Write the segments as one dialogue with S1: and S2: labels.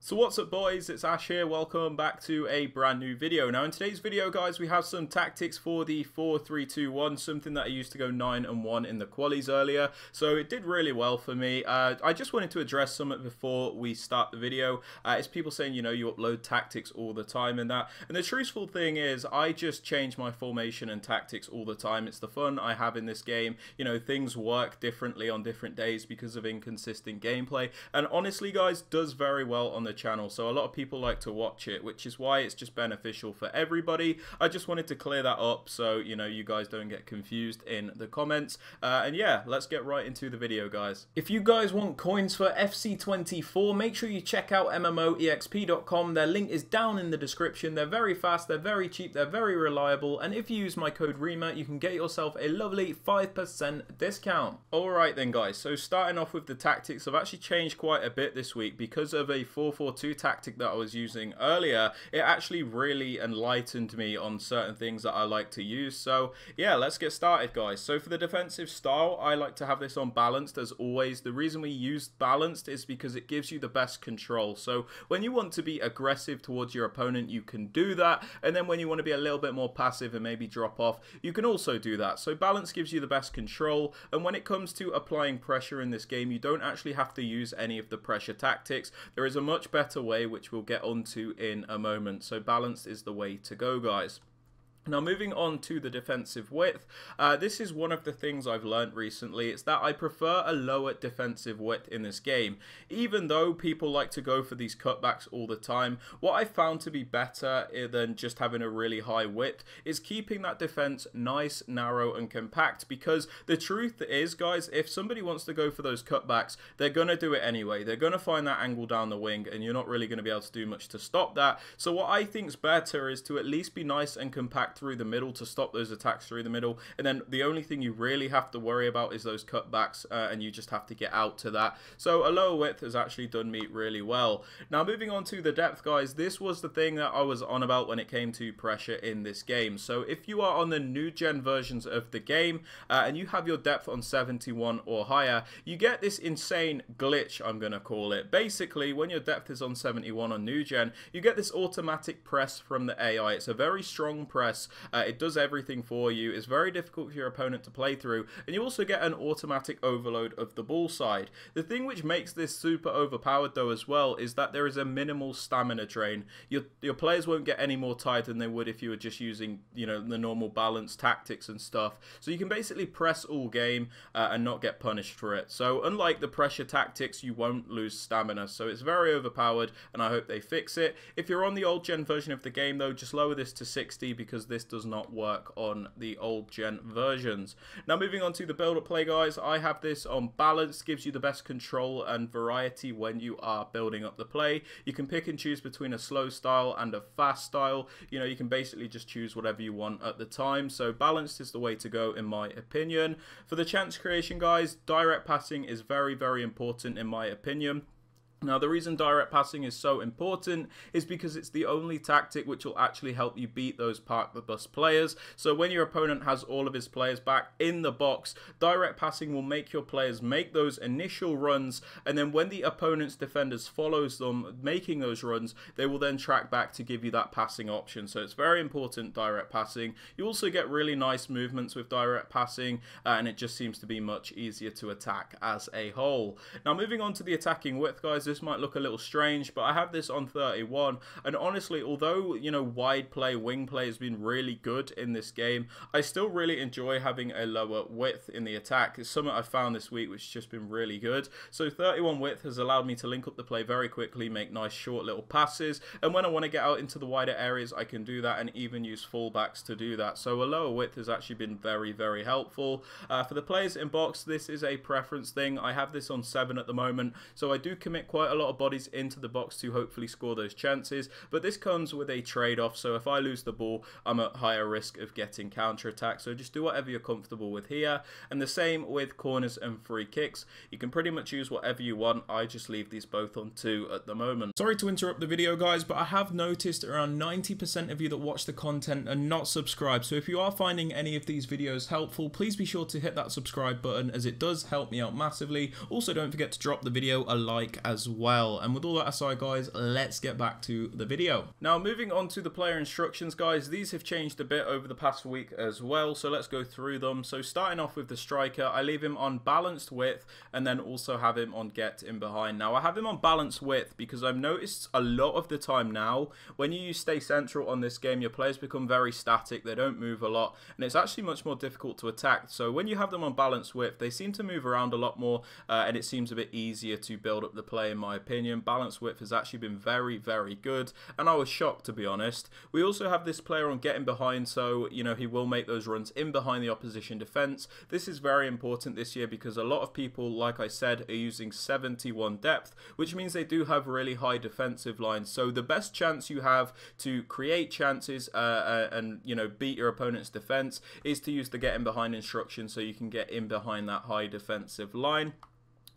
S1: So what's up boys, it's Ash here, welcome back to a brand new video. Now in today's video guys, we have some tactics for the 4-3-2-1, something that I used to go 9-1 in the qualies earlier, so it did really well for me. I just wanted to address something before we start the video. It's people saying, you know, you upload tactics all the time and that, and the truthful thing is I just change my formation and tactics all the time. It's the fun I have in this game. You know, things work differently on different days because of inconsistent gameplay, and honestly guys, does very well on the channel, so a lot of people like to watch it, which is why it's just beneficial for everybody. I just wanted to clear that up so you know you guys don't get confused in the comments, and yeah, let's get right into the video guys. If you guys want coins for FC24, make sure you check out MMOEXP.com. their link is down in the description. They're very fast, they're very cheap, they're very reliable, and if you use my code Rema you can get yourself a lovely 5% discount. Alright then guys, so starting off with the tactics, I've actually changed quite a bit this week because of a 4-4-2 tactic that I was using earlier. It actually really enlightened me on certain things that I like to use. So yeah, let's get started guys. So for the defensive style, I like to have this on balanced as always. The reason we use balanced is because it gives you the best control. So when you want to be aggressive towards your opponent, you can do that, and then when you want to be a little bit more passive and maybe drop off, you can also do that. So balance gives you the best control, and when it comes to applying pressure in this game, you don't actually have to use any of the pressure tactics. There is a much better way, which we'll get onto in a moment. So balanced is the way to go guys. Now moving on to the defensive width, this is one of the things I've learned recently. It's that I prefer a lower defensive width in this game. Even though people like to go for these cutbacks all the time, what I found to be better than just having a really high width is keeping that defense nice, narrow and compact, because the truth is guys, if somebody wants to go for those cutbacks, they're going to do it anyway. They're going to find that angle down the wing and you're not really going to be able to do much to stop that. So what I think is better is to at least be nice and compact through the middle to stop those attacks through the middle, and then the only thing you really have to worry about is those cutbacks, and you just have to get out to that. So a lower width has actually done me really well. Now moving on to the depth guys, this was the thing that I was on about when it came to pressure in this game. So if you are on the new gen versions of the game and you have your depth on 71 or higher, you get this insane glitch, I'm gonna call it. Basically when your depth is on 71 on new gen, you get this automatic press from the AI. It's a very strong press. It does everything for you. It's very difficult for your opponent to play through, and you also get an automatic overload of the ball side. The thing which makes this super overpowered though as well is that there is a minimal stamina drain. Your players won't get any more tired than they would if you were just using, you know, the normal balanced tactics and stuff. So you can basically press all game and not get punished for it. So unlike the pressure tactics, you won't lose stamina. So it's very overpowered, and I hope they fix it. If you're on the old gen version of the game though, just lower this to 60 because this does not work on the old gen versions. Now moving on to the build-up play guys, I have this on balance. Gives you the best control and variety when you are building up the play. You can pick and choose between a slow style and a fast style. You know, you can basically just choose whatever you want at the time. So balanced is the way to go in my opinion. For the chance creation guys, direct passing is very, very important in my opinion. Now the reason direct passing is so important is because it's the only tactic which will actually help you beat those park the bus players. So when your opponent has all of his players back in the box, direct passing will make your players make those initial runs, and then when the opponent's defenders follows them making those runs, they will then track back to give you that passing option. So it's very important, direct passing. You also get really nice movements with direct passing, and it just seems to be much easier to attack as a whole. Now moving on to the attacking width guys, this might look a little strange, but I have this on 31, and honestly, although, you know, wide play, wing play has been really good in this game, I still really enjoy having a lower width in the attack. It's something I found this week which has just been really good. So 31 width has allowed me to link up the play very quickly, make nice short little passes, and when I want to get out into the wider areas, I can do that, and even use fullbacks to do that. So a lower width has actually been very, very helpful. For the players in box, this is a preference thing. I have this on 7 at the moment, so I do commit quite a lot of bodies into the box to hopefully score those chances, but this comes with a trade-off. So if I lose the ball, I'm at higher risk of getting counter-attack, so just do whatever you're comfortable with here. And the same with corners and free kicks. You can pretty much use whatever you want. I just leave these both on 2 at the moment. Sorry to interrupt the video guys, but I have noticed around 90% of you that watch the content are not subscribed, so if you are finding any of these videos helpful, please be sure to hit that subscribe button, as it does help me out massively. Also don't forget to drop the video a like as well. And with all that aside, guys, let's get back to the video. Now, moving on to the player instructions, guys, these have changed a bit over the past week as well, so let's go through them. So starting off with the striker, I leave him on balanced width and then also have him on get in behind. Now, I have him on balanced width because I've noticed a lot of the time now, when you use stay central on this game, your players become very static, they don't move a lot, and it's actually much more difficult to attack. So when you have them on balanced width, they seem to move around a lot more, and it seems a bit easier to build up the play, in my opinion. Balanced width has actually been very, very good, and I was shocked, to be honest. We also have this player on getting behind, so, you know, he will make those runs in behind the opposition defense. This is very important this year because a lot of people, like I said, are using 71 depth, which means they do have really high defensive lines. So the best chance you have to create chances and, you know, beat your opponent's defense is to use the getting behind instruction, so you can get in behind that high defensive line.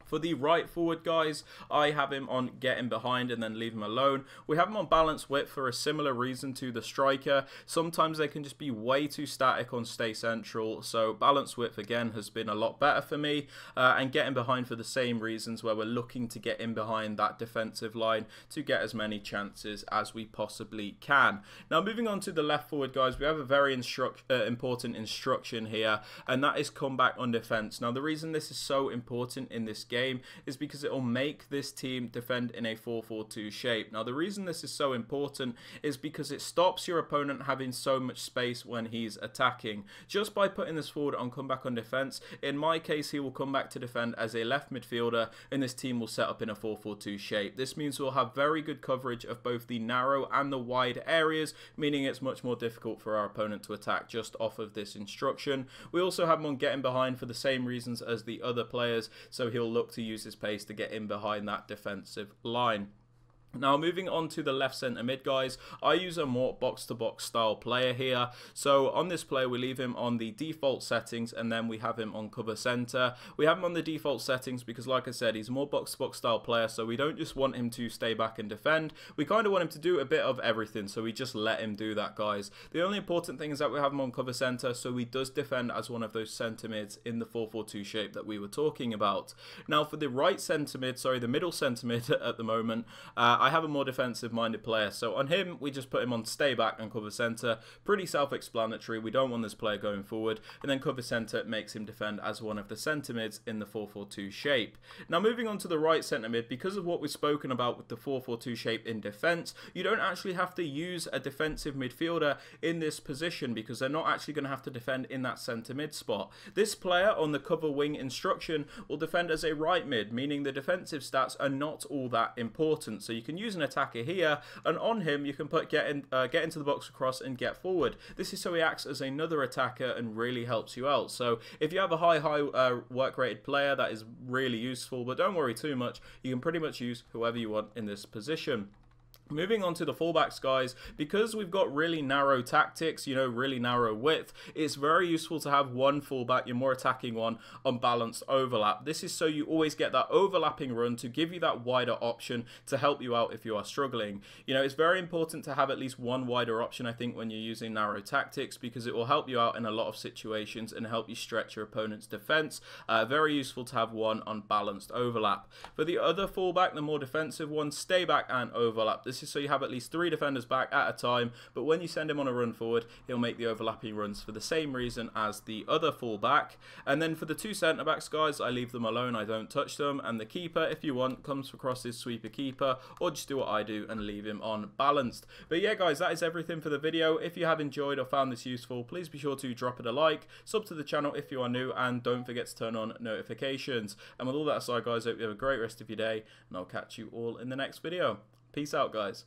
S1: For the right forward, guys, I have him on getting behind and then leave him alone. We have him on balanced width for a similar reason to the striker. Sometimes they can just be way too static on stay central, so balanced width again has been a lot better for me, and getting behind for the same reasons, where we're looking to get in behind that defensive line to get as many chances as we possibly can. Now, moving on to the left forward, guys, we have a very important instruction here, and that is come back on defense. Now, the reason this is so important in this game is because it will make this team defend in a 4-4-2 shape. Now, the reason this is so important is because it stops your opponent having so much space when he's attacking. Just by putting this forward on comeback on defense, in my case, he will come back to defend as a left midfielder, and this team will set up in a 4-4-2 shape. This means we'll have very good coverage of both the narrow and the wide areas, meaning it's much more difficult for our opponent to attack just off of this instruction. We also have him on getting behind for the same reasons as the other players, so he'll look to use his pace to get in behind that defensive line. Now, moving on to the left centre mid, guys, I use a more box-to-box style player here. So on this player, we leave him on the default settings, and then we have him on cover centre. We have him on the default settings because, like I said, he's a more box-to-box style player, so we don't just want him to stay back and defend. We kind of want him to do a bit of everything, so we just let him do that, guys. The only important thing is that we have him on cover centre, so he does defend as one of those centre mids in the 4-4-2 shape that we were talking about. Now, for the right centre mid, sorry, the middle centre mid at the moment, I have a more defensive minded player, so on him we just put him on stay back and cover centre. Pretty self-explanatory. We don't want this player going forward, and then cover centre makes him defend as one of the centre mids in the 4-4-2 shape. Now, moving on to the right centre mid, because of what we've spoken about with the 4-4-2 shape in defence, you don't actually have to use a defensive midfielder in this position because they're not actually going to have to defend in that centre mid spot. This player on the cover wing instruction will defend as a right mid, meaning the defensive stats are not all that important. So you can use an attacker here, and on him you can put get into the box across and get forward. This is so he acts as another attacker and really helps you out. So if you have a high work rated player, that is really useful, but don't worry too much. You can pretty much use whoever you want in this position. Moving on to the fullbacks, guys, because we've got really narrow tactics, you know, really narrow width, it's very useful to have one fullback, your more attacking one, on balanced overlap. This is so you always get that overlapping run to give you that wider option to help you out if you are struggling. You know, it's very important to have at least one wider option, I think, when you're using narrow tactics, because it will help you out in a lot of situations and help you stretch your opponent's defense. Very useful to have one on balanced overlap. For the other fullback, the more defensive one, stay back and overlap. This is so you have at least 3 defenders back at a time, but when you send him on a run forward, he'll make the overlapping runs for the same reason as the other fullback. And then for the 2 centre backs, guys, I leave them alone, I don't touch them, and the keeper, if you want, comes across his sweeper keeper, or just do what I do and leave him on balanced. But yeah, guys, that is everything for the video. If you have enjoyed or found this useful, please be sure to drop it a like, sub to the channel if you are new, and don't forget to turn on notifications. And with all that aside, guys, I hope you have a great rest of your day, and I'll catch you all in the next video. Peace out, guys.